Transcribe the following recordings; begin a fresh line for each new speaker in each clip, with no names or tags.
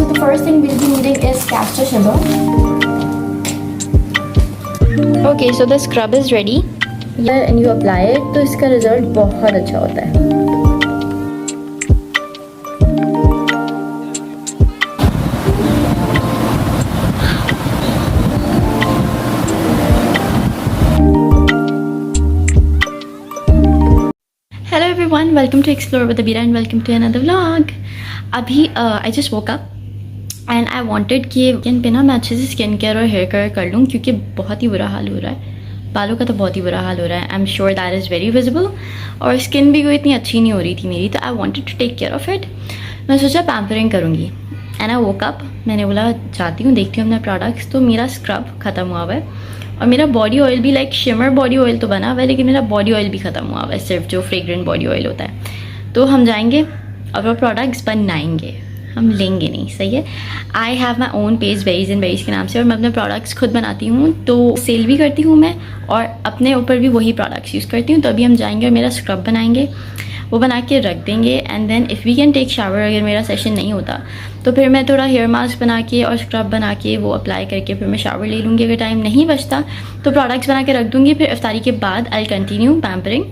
so the first thing we'll be needing is castor sugar. Okay, so the scrub is ready. Yeah, and you apply it, तो इसका result बहुत अच्छा होता है. Hello everyone, welcome to Explore with Abeera and welcome to another vlog. अभी I just woke up and I wanted कि skin पे ना मैं अच्छे से स्किन केयर और हेयर केयर कर लूँ क्योंकि बहुत ही बुरा हाल हो रहा है. बालों का तो बहुत ही बुरा हाल हो रहा है. I am sure that is very visible. और स्किन भी कोई इतनी अच्छी नहीं हो रही थी मेरी, तो I wanted to take care of it. मैं सोचा पैम्परिंग करूँगी एंड आई वोक अप. मैंने बोला जाती हूँ देखती हूँ अपने प्रोडक्ट्स. तो मेरा स्क्रब ख़त्म हुआ हुआ है और मेरा बॉडी ऑयल भी लाइक शिमर बॉडी ऑयल तो बना हुआ है, लेकिन मेरा बॉडी ऑयल भी ख़त्म हुआ हुआ है, सिर्फ जो फ्रेग्रेंट बॉडी ऑयल होता है. तो हम जाएंगे और वो प्रोडक्ट्स बनाएंगे, हम लेंगे नहीं. सही है. I have my own page berries and berries के नाम से और मैं अपने प्रोडक्ट्स खुद बनाती हूँ, तो सेल भी करती हूँ मैं और अपने ऊपर भी वही प्रोडक्ट्स यूज़ करती हूँ. तो अभी हम जाएंगे और मेरा स्क्रब बनाएंगे, वो बना के रख देंगे and then if we can take shower. अगर मेरा सेशन नहीं होता तो फिर मैं थोड़ा हेयर मास्क बना के और स्क्रब बना के वो अप्लाई करके फिर मैं शावर ले लूँगी. अगर टाइम नहीं बचता तो प्रोडक्ट्स बना के रख दूँगी. फिर इफ्तारी के बाद आई कंटिन्यू पैम्परिंग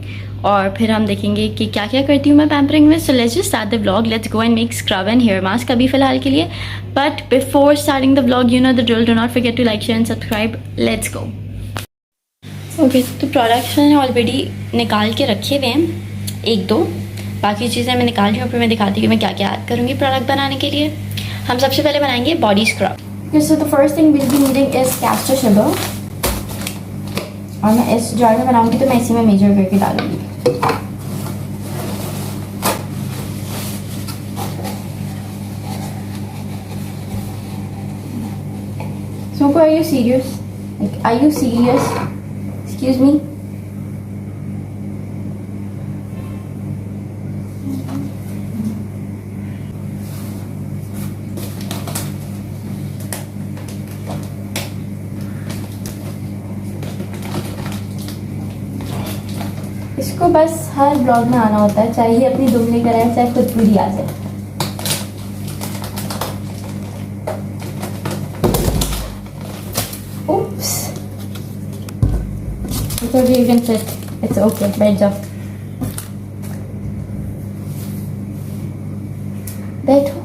और फिर हम देखेंगे कि क्या क्या करती हूँ मैं पैम्परिंग में. So let's just start the vlog. Let's go and make scrub and hair mask अभी फ़िलहाल के लिए. But before starting the vlog, you know the drill, do not forget to like, share and subscribe. Let's go. Okay, तो products मैंने already निकाल के रखे हुए हैं, एक दो. बाकी चीज़ें मैं निकाल रही हूँ, फिर मैं दिखाती हूँ कि मैं क्या क्या ऐड करूँगी प्रोडक्ट बनाने के लिए. हम सबसे पहले बनाएंगे body scrub. So the first thing will be needing is caster sugar. और मैं इस जार में बनाऊंगी तो मैं इसी में मेजर करके डालूंगी. Smoko, are you serious? Like, are you serious? Excuse me. इसको बस हर ब्लॉग में आना होता है, चाहे ये अपनी दुम लेकर आए चाहे खुद पूरी आ जाए. Oops. It's okay, you can sit. It's okay, बैठ जाओ. बैठो,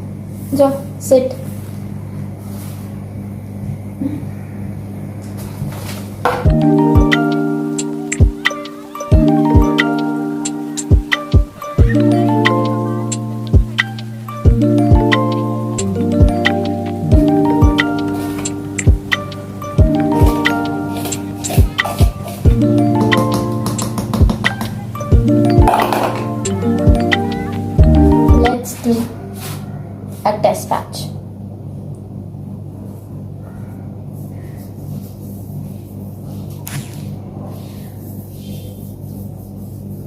जाओ, sit. A test patch.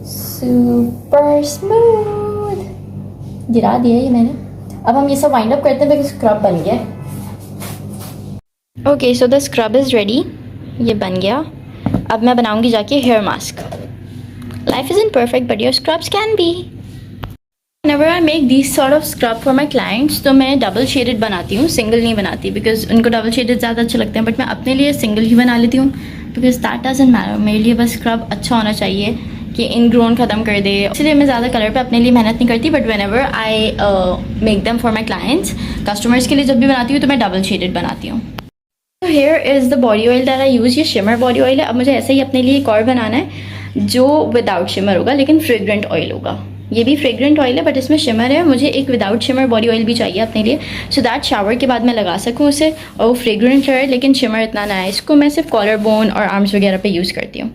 Super smooth. गिरा दिया ये मैंने. अब हम ये सब वाइंड अप करते हैं बिकॉज स्क्रब बन गया. Okay, so the scrub is ready. ये बन गया. अब मैं बनाऊंगी जाके hair mask. Life is imperfect but your scrubs can be. Whenever I make these sort of scrub for my clients, तो मैं डबल शेडेड बनाती हूँ, सिंगल नहीं बनाती बिकॉज उनको डबल शेडेड ज़्यादा अच्छे लगते हैं. बट मैं अपने लिए सिंगल ही बना लेती हूँ बिकॉज दैट डजंट मैटर. मेरे लिए बस स्क्रब अच्छा होना चाहिए कि इनग्रोन ख़त्म कर दे. इसलिए मैं ज़्यादा कलर पे अपने लिए मेहनत नहीं करती. But whenever I make them for my clients, customers के लिए जब भी बनाती हूँ तो मैं डबल शेडेड बनाती हूँ. Here is the body oil that I use. ये शिमर बॉडी ऑयल है. अब मुझे ऐसे ही अपने लिए एक और बनाना है जो विदाउट शिमर होगा लेकिन फ्रेग्रेंट ऑयल होगा. ये भी फ्रेग्रेंट ऑयल है बट इसमें शिमर है. मुझे एक विदाउट शिमर बॉडी ऑयल भी चाहिए अपने लिए सो दैट शावर के बाद मैं लगा सकूँ उसे और वो फ्रेग्रेंट है लेकिन शिमर इतना ना है. इसको मैं सिर्फ कॉलर बोन और आर्म्स वगैरह पे यूज़ करती हूँ.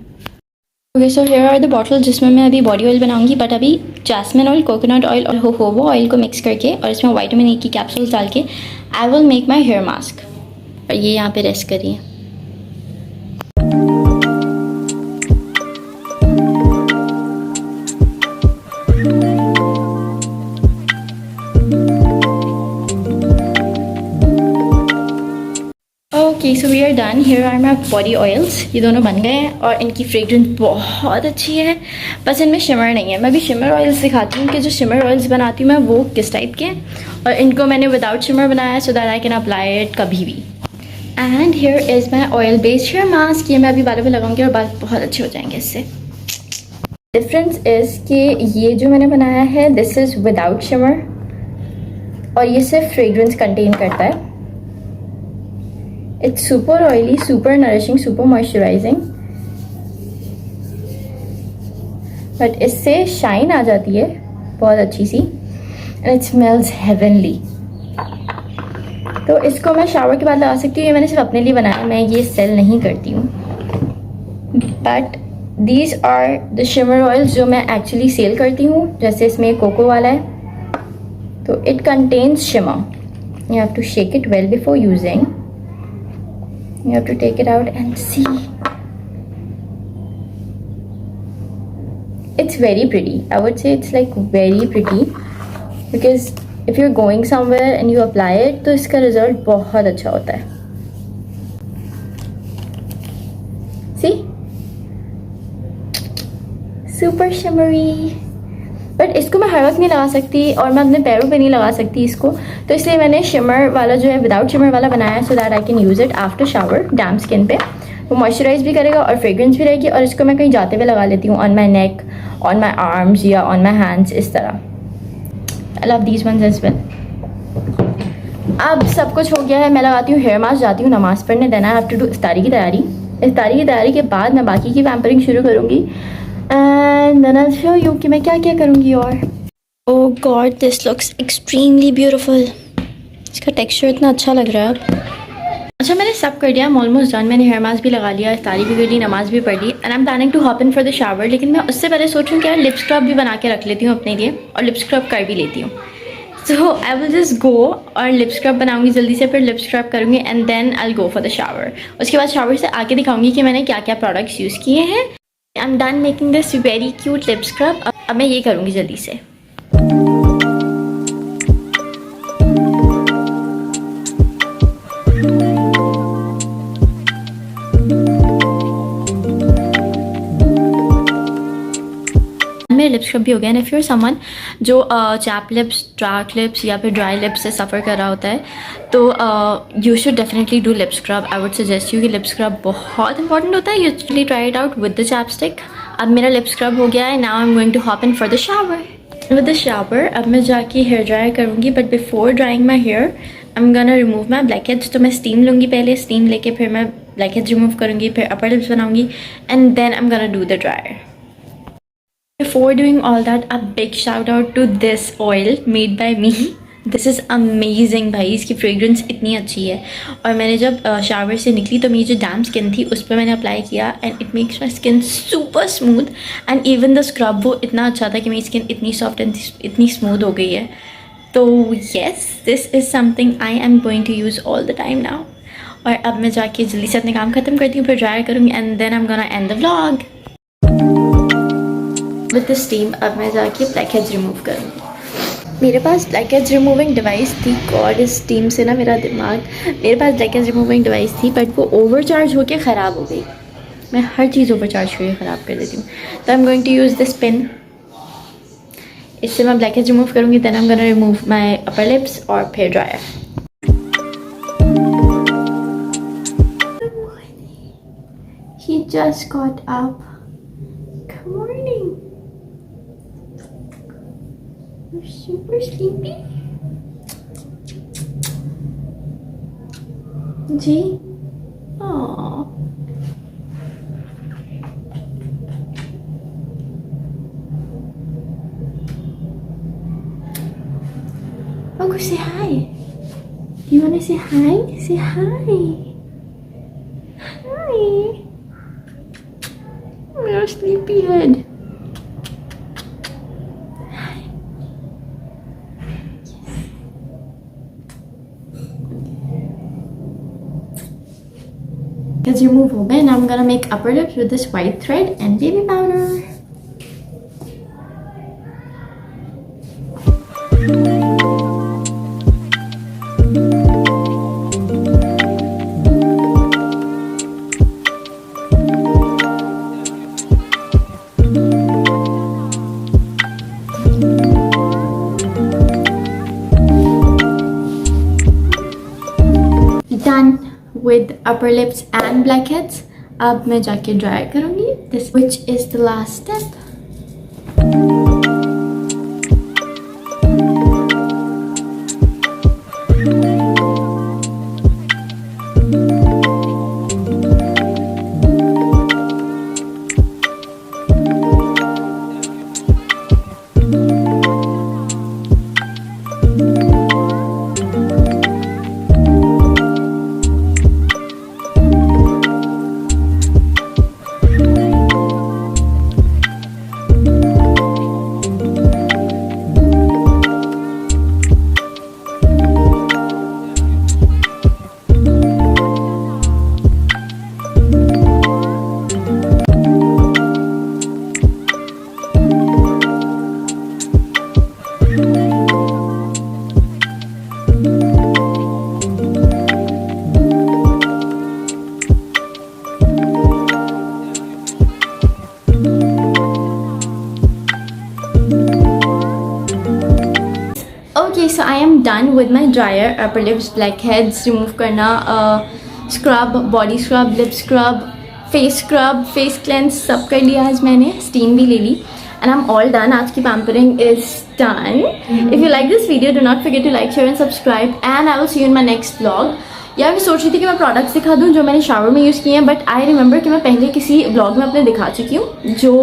Okay, so here are the bottle जिसमें मैं अभी बॉडी ऑयल बनाऊंगी. बट अभी जैस्मिन ऑयल, कोकोनट ऑयल और होवो ऑयल को मिक्स करके और इसमें विटामिन E की कैप्सूल्स डाल के I will make my hair mask. और ये यहाँ पे रेस्ट करिए. Okay so we are done. Here are my body oils. ये दोनों बन गए हैं और इनकी फ्रेग्रेंस बहुत अच्छी है. बस इनमें शिमर नहीं है. मैं भी शिमर ऑयल्स दिखाती हूँ कि जो शिमर ऑयल्स बनाती हूँ मैं वो किस टाइप के हैं. और इनको मैंने विदाउट शिमर बनाया है so that I can apply it कभी भी. And here is my oil based hair mask. ये मैं अभी बालों पे लगाऊंगी और बाल बहुत अच्छे हो जाएंगे इससे. डिफरेंस इज़ कि ये जो मैंने बनाया है दिस इज़ विदाउट शिमर और ये सिर्फ फ्रेग्रेंस कंटेन करता है. It's super oily, super nourishing, super moisturizing. But इससे शाइन आ जाती है बहुत अच्छी सी. And it smells heavenly. तो इसको मैं शावर के बाद लगा सकती हूँ. ये मैंने सिर्फ अपने लिए बनाया, मैं ये सेल नहीं करती हूँ. But these are the shimmer oils जो मैं एक्चुअली सेल करती हूँ. जैसे इसमें कोको वाला है तो it contains shimmer. You have to shake it well before using. You have to take it out and see. It's very pretty. I would say it's like very pretty because if you're going somewhere and you apply it तो इसका result बहुत अच्छा होता है. See? Super shimmery. But इसको मैं हर वक्त नहीं लगा सकती और मैं अपने पैरों पे नहीं लगा सकती इसको. तो इसलिए मैंने शिमर वाला जो है विदाउट शिमर वाला बनाया है so that I can use it after shower dam skin पे. वो मॉइस्चराइज भी करेगा और फ्रेग्रेंस भी रहेगी. और इसको मैं कहीं जाते हुए लगा लेती हूँ on my neck, on my arms या ऑन माई हैंड्स इस तरह. I love these ones as well. अब सब कुछ हो गया है. मैं लगाती हूँ हेयर मास्क, जाती हूँ नमाज़ पढ़ने. Then I have to do इफ्तारी की तैयारी. इफ्तारी की तैयारी के बाद मैं बाकी की पैम्परिंग शुरू करूँगी. And then I show you कि मैं क्या क्या करूँगी. और oh god this looks extremely beautiful. इसका टेक्सचर इतना अच्छा लग रहा है अब. अच्छा मैंने सब कर दिया. I am almost done. मैंने हेयर मास्क भी लगा लिया, इफ्तारी भी कर ली, नमाज भी पढ़ ली. And I am planning to hop in for the shower. लेकिन मैं उससे पहले सोच रही हूँ कि यार लिप स्क्रब भी बना के रख लेती हूँ अपने लिए और लिप स्क्रब कर भी लेती हूँ. सो आई विल जस्ट गो और लिप स्क्रब बनाऊंगी जल्दी से, फिर लिप स्क्रब करूँगी and then I will go for the shower. उसके बाद शावर से आके दिखाऊंगी कि मैंने क्या क्या प्रोडक्ट्स यूज़ किए हैं. I am done making this very cute lip scrub. अब मैं ये करूँगी जल्दी से. मेरे लिप स्क्रब भी हो गया. And if you are someone जो चैप लिप्स, डार्क लिप्स या फिर ड्राई लिप्स से सफ़र कर रहा होता है तो you should definitely do lip scrub. I would suggest you कि लिप स्क्रब बहुत इंपॉर्टेंट होता है. Usually try it out with the chapstick. अब मेरा लिप स्क्रब हो गया है. Now I am going to hop in for the shower. With the shower अब मैं जाके हेयर ड्राई करूँगी. But before drying my hair I am gonna remove my blackheads. तो मैं स्टीम लूँगी पहले. स्टीम लेके फिर मैं ब्लैक हेड्स रिमूव करूँगी, फिर अपर लिप्स बनाऊँगी and then I am gonna do the dryer. Before doing all that, a big shout out to this oil made by me. This is amazing भाई. इसकी fragrance इतनी अच्छी है. और मैंने जब शावर से निकली तो मेरी जो डैम स्किन थी उस पर मैंने अप्लाई किया and it makes my skin super smooth. And even the scrub वो इतना अच्छा था कि मेरी स्किन इतनी सॉफ्ट एंड इतनी स्मूथ हो गई है. तो yes this is something I am going to use all the time now. और अब मैं जाके जल्दी से अपने काम ख़त्म करती हूँ, फिर ड्राई करूँगी and then I am gonna end the vlog. With the steam अब मैं जाके ब्लैक हेड्स रिमूव करूँगी. मेरे पास ब्लैक हेड्स रिमूविंग डिवाइस थी. गॉड इस स्टीम से ना मेरा दिमाग. मेरे पास ब्लैक हेड्स रिमूविंग डिवाइस थी बट वो ओवरचार्ज होकर ख़राब हो गई. मैं हर चीज़ ओवरचार्ज होकर ख़राब कर देती हूँ. तो I am going to use this pin. इससे मैं ब्लैक हेड्स रिमूव करूँगी. Then I am gonna remove my upper lips और फिर dryer. He just got up. Good morning. You're super sleepy. जी. Aww. Oh, go say hi. Do you want to say hi? Say hi. Hi. Your sleepy head. Let's remove all that. Now I'm gonna make upper lips with this white thread and baby powder. done with upper lips and blackheads. अब मैं जाके dry करूँगी, this which is the last step. Okay, so I am done with my dryer. Upper lips, blackheads remove करना, scrub, body scrub, lip scrub, face cleanse सब कर लिया आज मैंने, steam भी ले ली, and I'm all done. आज की pampering is done. If you like this video, do not forget to like, share and subscribe, and I will see you in my next vlog. यार मैं सोच रही थी कि मैं प्रोडक्ट्स दिखा दूँ जो मैंने शावर में यूज़ किए हैं, बट आई रिमेंबर कि मैं पहले किसी व्लॉग में अपने दिखा चुकी हूँ. जो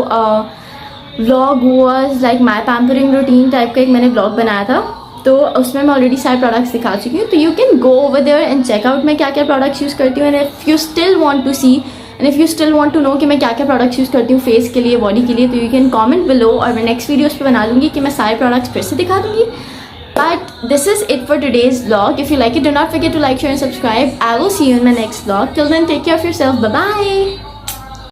vlog was like my pampering routine type का एक मैंने व्लॉग बनाया था, तो उसमें मैं ऑलरेडी सारे प्रोडक्ट्स दिखा चुकी हूँ. तो you can go over there and check out मैं क्या क्या प्रोडक्ट्स यूज़ करती हूँ. And if you still want to see and if you still want to know कि मैं क्या क्या प्रोडक्ट्स यूज़ करती हूँ फेस के लिए, बॉडी के लिए, तो यू कैन कमेंट बिलो और मैं नेक्स्ट वीडियोज़ पे बना लूँगी कि मैं सारे प्रोडक्ट्स फिर से दिखा दूँगी. But this is it for today's vlog. If you like it, do not forget to like, share and subscribe. I will see you in my next vlog. Till then, take care of yourself. Bye bye.